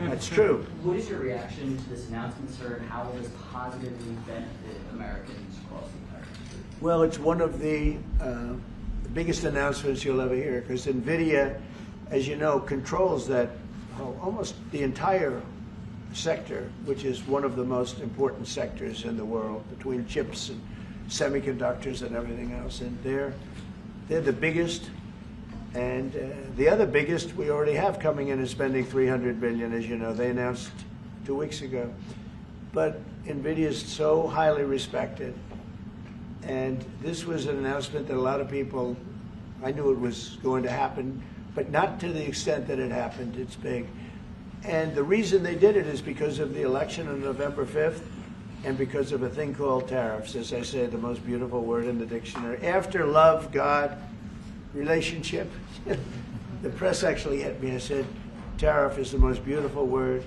That's true. What is your reaction to this announcement, sir, and how will this positively benefit Americans across the entire country? Well, it's one of the biggest announcements you'll ever hear, because NVIDIA, as you know, controls that almost the entire sector, which is one of the most important sectors in the world, between chips and semiconductors and everything else. And they're the biggest. And the other biggest we already have coming in is spending $300 billion, as you know. They announced 2 weeks ago. But NVIDIA is so highly respected. And this was an announcement that a lot of people, I knew it was going to happen, but not to the extent that it happened. It's big. And the reason they did it is because of the election on November 5th and because of a thing called tariffs. As I say, the most beautiful word in the dictionary. After love, God, relationship. The press actually hit me and said, tariff is the most beautiful word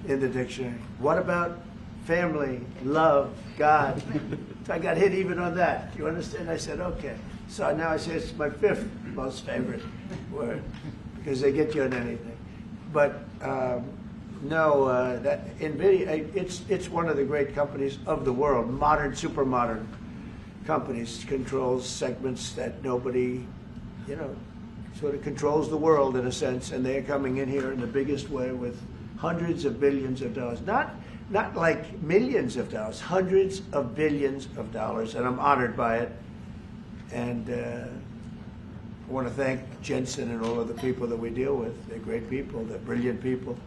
in the dictionary. What about family, love, God? I got hit even on that. You understand? I said, okay. So now I say it's my 5th most favorite word because they get you on anything. But no, that NVIDIA, it's one of the great companies of the world, modern, super modern companies, controls segments that nobody, you know, sort of controls the world in a sense, and they're coming in here in the biggest way with hundreds of billions of dollars. Not like millions of dollars, hundreds of billions of dollars, and I'm honored by it. And I want to thank Jensen and all of the people that we deal with. They're great people, they're brilliant people.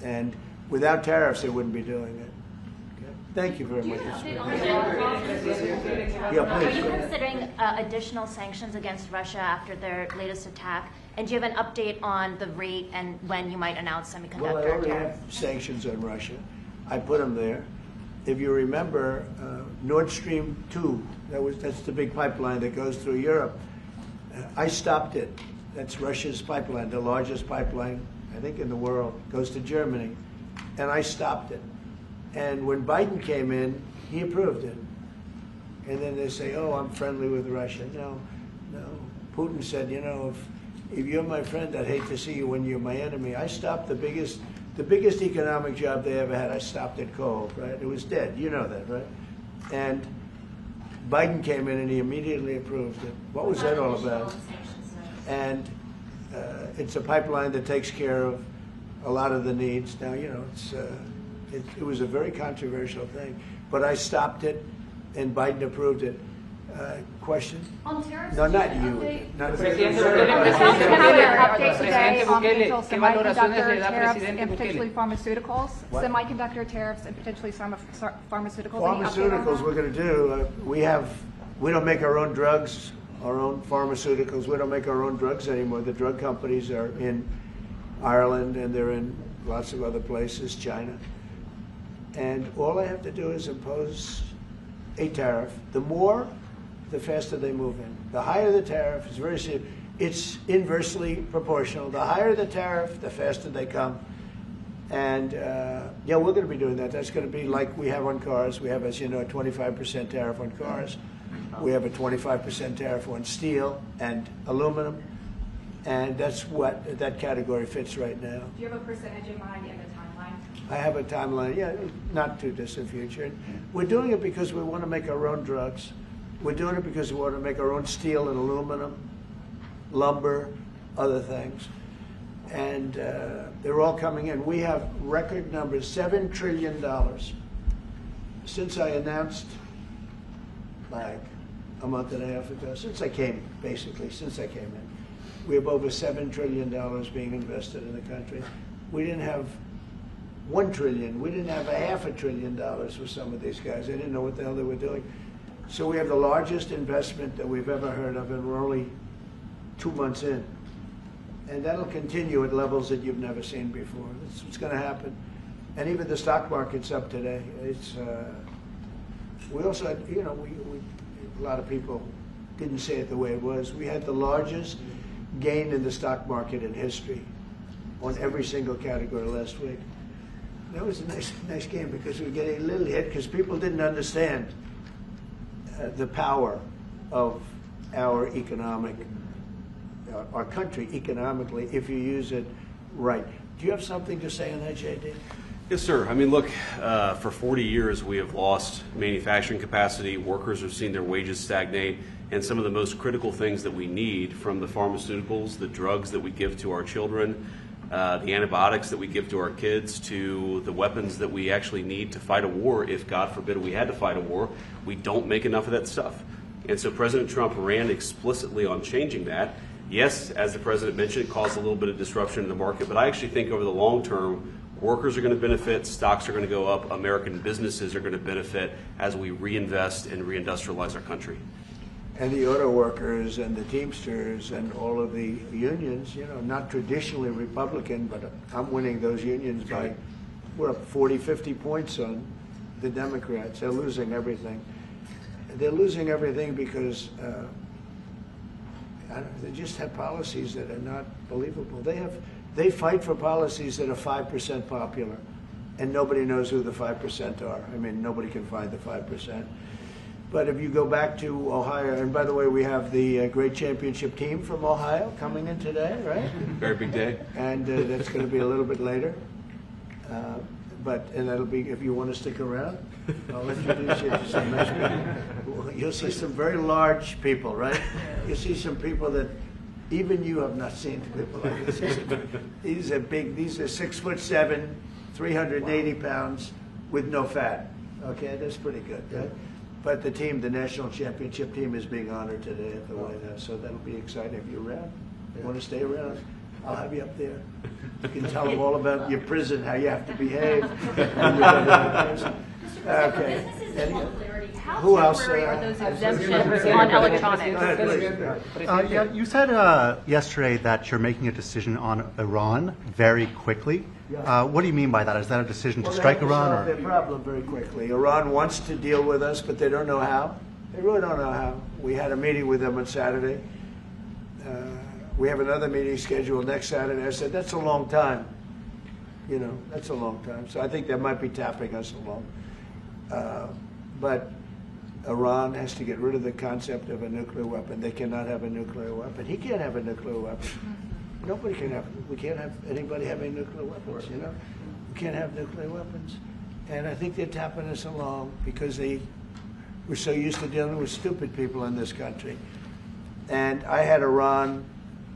And without tariffs, they wouldn't be doing it. Thank you very much. Are Yeah, please. you considering additional sanctions against Russia after their latest attack? And do you have an update on the rate and when you might announce Well, I semiconductor already tariffs? have sanctions on Russia. I put them there. If you remember, Nord Stream 2, that's the big pipeline that goes through Europe. I stopped it. That's Russia's pipeline, the largest pipeline, I think, in the world. Goes to Germany. And I stopped it. And when Biden came in, he approved it. And then they say, oh, I'm friendly with Russia. No. Putin said, you know, if you're my friend, I'd hate to see you when you're my enemy. I stopped the biggest economic job they ever had. I stopped it cold, right? It was dead. You know that, right? And Biden came in and he immediately approved it. What was that all about? And it's a pipeline that takes care of a lot of the needs. Now, you know, it was a very controversial thing, but I stopped it, and Biden approved it. Question? On tariffs? No, not you. Not Presidente update today on potential semiconductor tariffs and potentially pharmaceuticals. What? Semiconductor tariffs and potentially pharmaceuticals. Any update on Pharmaceuticals, that? we're going to do. We don't make our own drugs, our own pharmaceuticals. We don't make our own drugs anymore. The drug companies are in Ireland and they're in lots of other places, China. And all I have to do is impose a tariff. The more, the faster they move in. The higher the tariff, is very serious. It's inversely proportional. The higher the tariff, the faster they come. And yeah, we're going to be doing that. That's going to be like we have on cars. We have, as you know, a 25% tariff on cars. We have a 25% tariff on steel and aluminum. And that's what that category fits right now. Do you have a percentage in mind and a timeline? I have a timeline, yeah, not too distant future. And we're doing it because we want to make our own drugs. We're doing it because we want to make our own steel and aluminum, lumber, other things. And they're all coming in. We have record numbers, $7 trillion. Since I announced, like a month and a half ago, since I came in, we have over $7 trillion being invested in the country. We didn't have $1 trillion. We didn't have $500 billion with some of these guys. They didn't know what the hell they were doing. So we have the largest investment that we've ever heard of, and we're only 2 months in. And that'll continue at levels that you've never seen before. That's what's going to happen. And even the stock market's up today. It's we also had, you know, a lot of people didn't say it the way it was. We had the largest gain in the stock market in history on every single category last week. That was a nice game because we were getting a little hit because people didn't understand the power of our country economically if you use it right. Do you have something to say on that, JD? Yes, sir. I mean, look, for 40 years we have lost manufacturing capacity. Workers have seen their wages stagnate. And some of the most critical things that we need, from the pharmaceuticals, the drugs that we give to our children, the antibiotics that we give to our kids, to the weapons that we actually need to fight a war, if God forbid we had to fight a war, we don't make enough of that stuff. And so President Trump ran explicitly on changing that. Yes, as the President mentioned, it caused a little bit of disruption in the market, but I actually think over the long term, workers are going to benefit, stocks are going to go up, American businesses are going to benefit as we reinvest and reindustrialize our country. And the auto workers and the Teamsters and all of the unions, you know, not traditionally Republican, but I'm winning those unions by, we're up 40, 50 points on the Democrats. They're losing everything. They're losing everything because they just have policies that are not believable. They fight for policies that are 5% popular, and nobody knows who the 5% are. I mean, nobody can find the 5%. But if you go back to Ohio, and by the way, we have the great championship team from Ohio coming in today, right? Very big day. And that's going to be a little bit later. And that'll be, if you want to stick around, I'll introduce you to some nice people. You'll see some very large people, right? You'll see some people that even you have not seen people like this. These are big, these are 6'7", 380 pounds with no fat. Okay, that's pretty good, right? But the team, the national championship team, is being honored today at the White House, so that'll be exciting. If you're around, you want to stay around, I'll have you up there. You can tell them all about your prison, how you have to behave. Okay. How Who else? temporary are those exemptions on electronics? You said yesterday that you're making a decision on Iran very quickly. What do you mean by that? Is that a decision to strike Iran? Solve their problem very quickly. Iran wants to deal with us, but they don't know how. They really don't know how. We had a meeting with them on Saturday. We have another meeting scheduled next Saturday. I said, that's a long time. You know, that's a long time. So I think they might be tapping us along. But Iran has to get rid of the concept of a nuclear weapon. They cannot have a nuclear weapon. He can't have a nuclear weapon. Nobody can have. We can't have anybody having nuclear weapons. You know, we can't have nuclear weapons. And I think they're tapping us along because we're so used to dealing with stupid people in this country. And I had Iran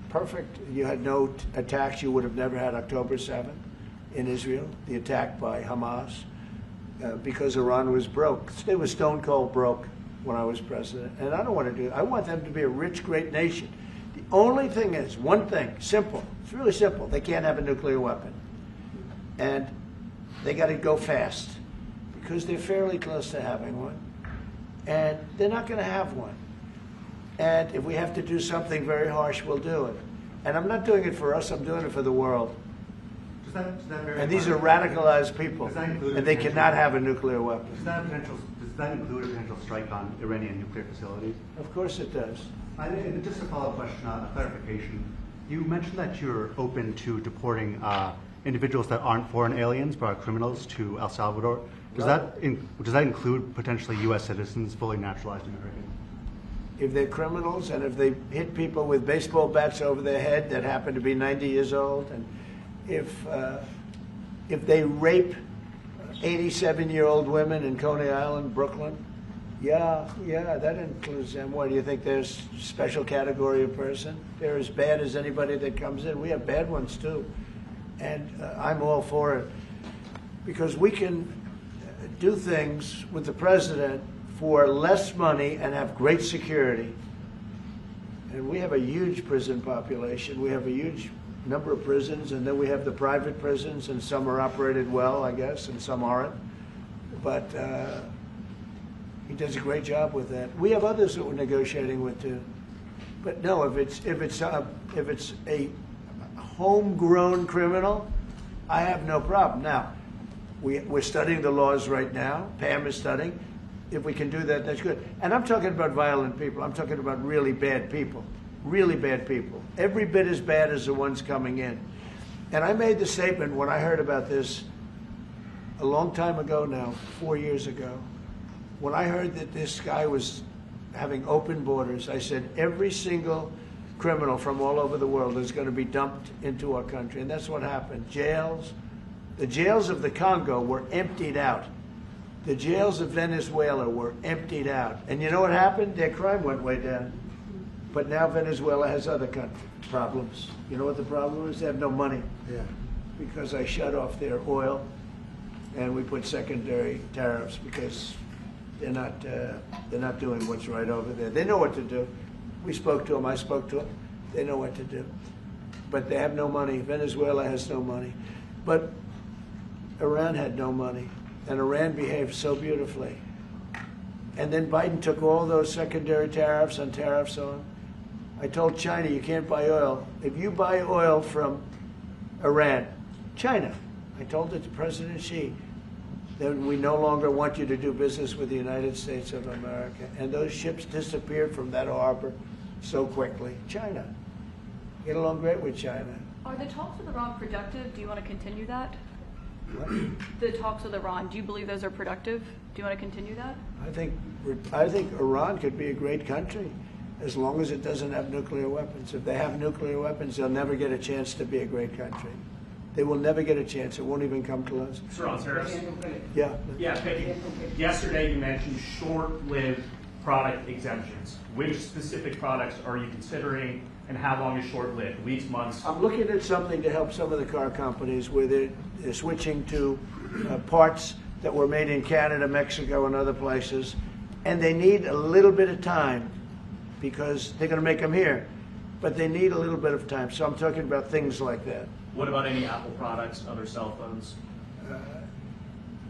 perfect. You had no attacks. You would have never had October 7th in Israel, the attack by Hamas, because Iran was broke. They were stone cold broke when I was president. And I don't want to do it. I want them to be a rich, great nation. The only thing is, one thing, simple. It's really simple. They can't have a nuclear weapon. And they got to go fast because they're fairly close to having one. And they're not going to have one. And if we have to do something very harsh, we'll do it. And I'm not doing it for us, I'm doing it for the world. And these are radicalized people, and they cannot have a nuclear weapon. Does that include a potential strike on Iranian nuclear facilities? Of course it does. And just a follow-up question, a clarification. You mentioned that you're open to deporting individuals that aren't foreign aliens but are criminals to El Salvador. Does that include potentially U.S. citizens, fully naturalized Americans? If they're criminals and if they hit people with baseball bats over their head that happen to be 90 years old, and if they rape 87-year-old women in Coney Island, Brooklyn, yeah, that includes them. What, do you think there's a special category of person? They're as bad as anybody that comes in. We have bad ones too. And I'm all for it because we can do things with the president for less money and have great security. And we have a huge prison population. We have a huge number of prisons, and then we have the private prisons, and some are operated well, I guess, and some aren't. But he does a great job with that. We have others that we're negotiating with too. But no, if it's a homegrown criminal, I have no problem. Now, we're studying the laws right now. Pam is studying. If we can do that, that's good. And I'm talking about violent people. I'm talking about really bad people. Really bad people. Every bit as bad as the ones coming in. And I made the statement when I heard about this a long time ago now, 4 years ago. When I heard that this guy was having open borders, I said every single criminal from all over the world is going to be dumped into our country. And that's what happened. Jails. The jails of the Congo were emptied out. The jails of Venezuela were emptied out. And you know what happened? Their crime went way down. But now Venezuela has other problems. You know what the problem is? They have no money. Yeah. Because I shut off their oil, and we put secondary tariffs because they're not doing what's right over there. They know what to do. We spoke to them. I spoke to them. They know what to do. But they have no money. Venezuela has no money. But Iran had no money. And Iran behaved so beautifully. And then Biden took all those secondary tariffs and tariffs on. I told China, you can't buy oil. If you buy oil from Iran, China, I told it to President Xi, then we no longer want you to do business with the United States of America. And those ships disappeared from that harbor so quickly. China. Get along great with China. Are the talks with Iran productive? Do you want to continue that? What? The talks with Iran, do you believe those are productive? Do you want to continue that? I think Iran could be a great country as long as it doesn't have nuclear weapons. If they have nuclear weapons, they'll never get a chance to be a great country. They will never get a chance. It won't even come close. Sir, on Harris. Yeah. Yeah, thank you. Yesterday you mentioned short-lived product exemptions. Which specific products are you considering, and how long is short-lived? Weeks, months? I'm looking at something to help some of the car companies where they're switching to parts that were made in Canada, Mexico, and other places, and they need a little bit of time because they're going to make them here, but they need a little bit of time. So I'm talking about things like that. What about any Apple products, other cell phones?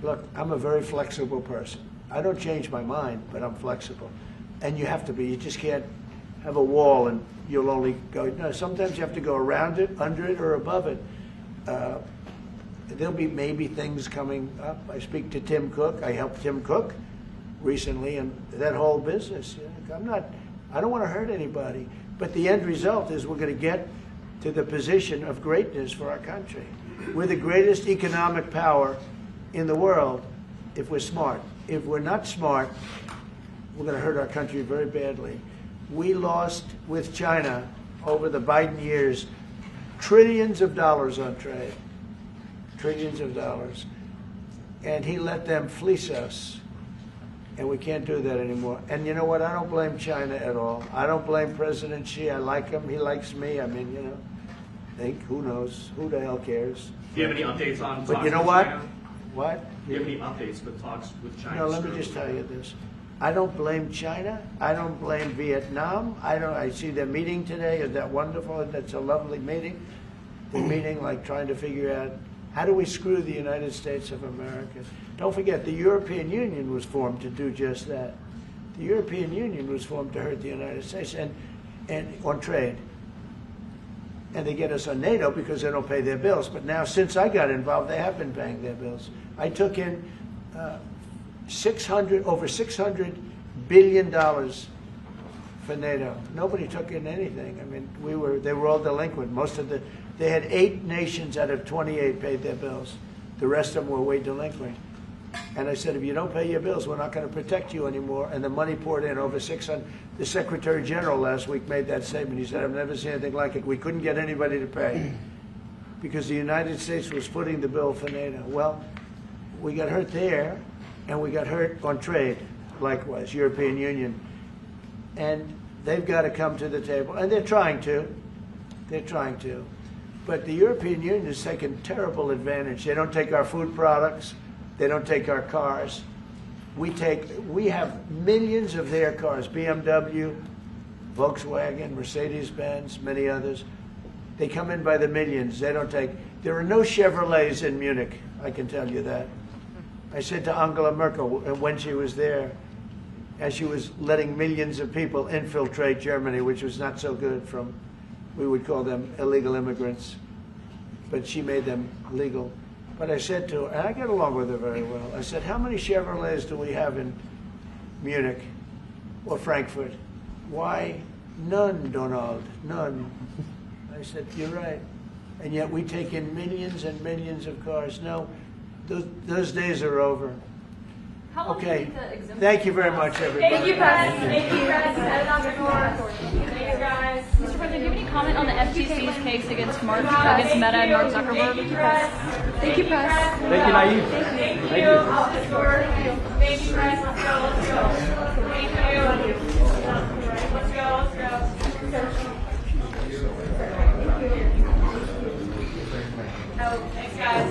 Look, I'm a very flexible person. I don't change my mind, but I'm flexible. And you have to be. You just can't have a wall and you'll only go. No, sometimes you have to go around it, under it, or above it. There'll be maybe things coming up. I speak to Tim Cook. I helped Tim Cook recently, and that whole business. I don't want to hurt anybody. But the end result is we're going to get to the position of greatness for our country. We're the greatest economic power in the world if we're smart. If we're not smart, we're going to hurt our country very badly. We lost with China over the Biden years trillions of dollars on trade. Trillions of dollars. And he let them fleece us. And we can't do that anymore. And you know what? I don't blame China at all. I don't blame President Xi. I like him. He likes me. I mean, you know, who knows? Who the hell cares? Do you have any updates on But talks you know with what? China? What? Do you have any updates with talks with China? No, let me just tell you this. I don't blame China. I don't blame Vietnam. I see their meeting today. Is that wonderful? That's a lovely meeting. They're meeting, like trying to figure out how do we screw the United States of America. Don't forget, the European Union was formed to do just that. The European Union was formed to hurt the United States and on trade. And they get us on NATO because they don't pay their bills. But now, since I got involved, they have been paying their bills. I took in over $600 billion for NATO. Nobody took in anything. I mean, they were all delinquent. They had 8 nations out of 28 paid their bills. The rest of them were way delinquent. And I said, if you don't pay your bills, we're not going to protect you anymore. And the money poured in over 600. The Secretary General last week made that statement. He said, I've never seen anything like it. We couldn't get anybody to pay because the United States was footing the bill for NATO. Well, we got hurt there, and we got hurt on trade, likewise, European Union. And they've got to come to the table. And they're trying to. They're trying to. But the European Union has taken terrible advantage. They don't take our food products. They don't take our cars. We have millions of their cars, BMW, Volkswagen, Mercedes-Benz, many others. They come in by the millions. They don't take. There are no Chevrolets in Munich, I can tell you that. I said to Angela Merkel when she was there, as she was letting millions of people infiltrate Germany, which was not so good from, we would call them illegal immigrants, but she made them legal. But I said to her, and I get along with her very well, I said, how many Chevrolets do we have in Munich or Frankfurt? Why, none, Donald, none. I said, you're right. And yet we take in millions and millions of cars. No, those days are over. Okay, thank you very much, everybody. Thank you, Press. Thank you, Press. Thank you, guys. Mr. President, do you have any comment on the FTC's case against Meta and Mark Zuckerberg? Thank you, Press. Thank you, Press. Thank you, Nayib. Thank you. Thank you. Thank you, Press. Let's go. Thank you. Let's go. Oh, thanks, guys.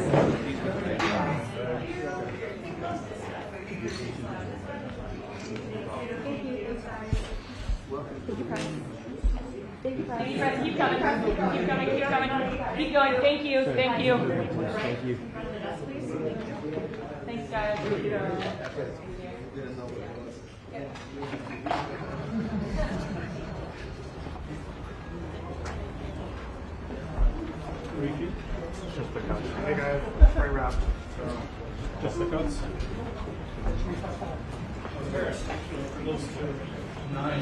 Thank you, Press. Thank you, Press. Keep coming. Keep coming. Keep coming. Keep going. Thank you. Thank you. Thank you. Thanks, guys. Just the cuts. Hey guys, spray wrapped. Just the cuts. Close to 9.